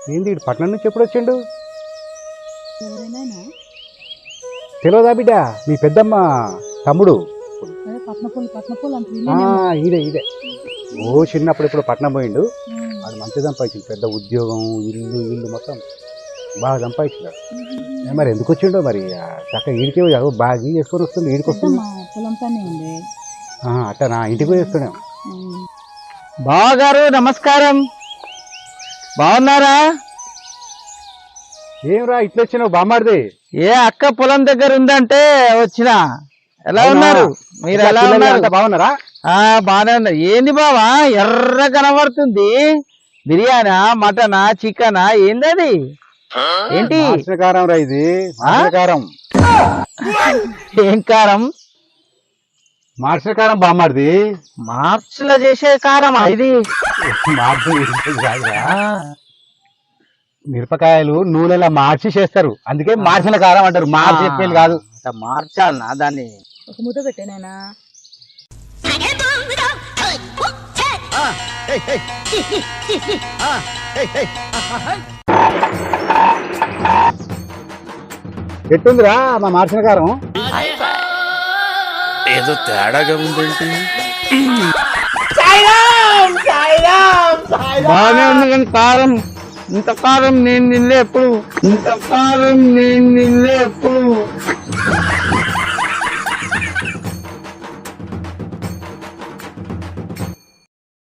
ఏంది పట్నం నుంచి ఎప్పుడు వచ్చిండు? తెలియదా బిడ్డ? మీ పెద్దమ్మ తమ్ముడు. ఇదే ఇదే. ఓ చిన్నప్పుడు ఇప్పుడు పట్నం పోయిండు. వాడు మంచిగా సంపాదించిండు, పెద్ద ఉద్యోగం, ఇల్లు మొత్తం బాగా సంపాదించినాడు. మరి ఎందుకు వచ్చిండో మరి చక్కగా ఈడికే బాగా ఈ చేసుకొని వస్తుంది, ఈడికి వస్తుంది. అట్లా నా ఇంటికి పోయి వస్తున్నాం. బావగారు నమస్కారం, బాగున్నారా? ఏం రా ఇట్లా వచ్చినావు బామ్మారిది? ఏ అక్క పొలం దగ్గర ఉందంటే వచ్చినా. ఎలా ఉన్నారు మీరు? ఎలా ఉన్నారు? బాగున్నారా? బాగానే ఉన్నారు. ఏంది బావా ఎర్ర కనబడుతుంది? బిర్యానా, మటనా, చికెనా? ఏందది? ఏంటి కారం రా ఇది? కారం. ఏం కారం? మార్చిన కారం బామ్మారిది. మార్చిలో చేసే కారమా ఇది? మిరపకాయలు నూనెలా మార్చి చేస్తారు, అందుకే మార్చిన కారం అంటారు. మార్చి చెప్పేది కాదు. మార్చాలనా దాన్ని? ఒక ముద్ద పెట్టేనాయనా. ఎట్టుందిరా మా మార్చిన కారం? ఏదో తేడాగా ఉందేంటి? బాగానే ఉంది కానీ కారం, ఇంత కారం నేను నిన్నే ఎప్పుడు, ఇంత కారం నేను నిన్నే ఎప్పుడు.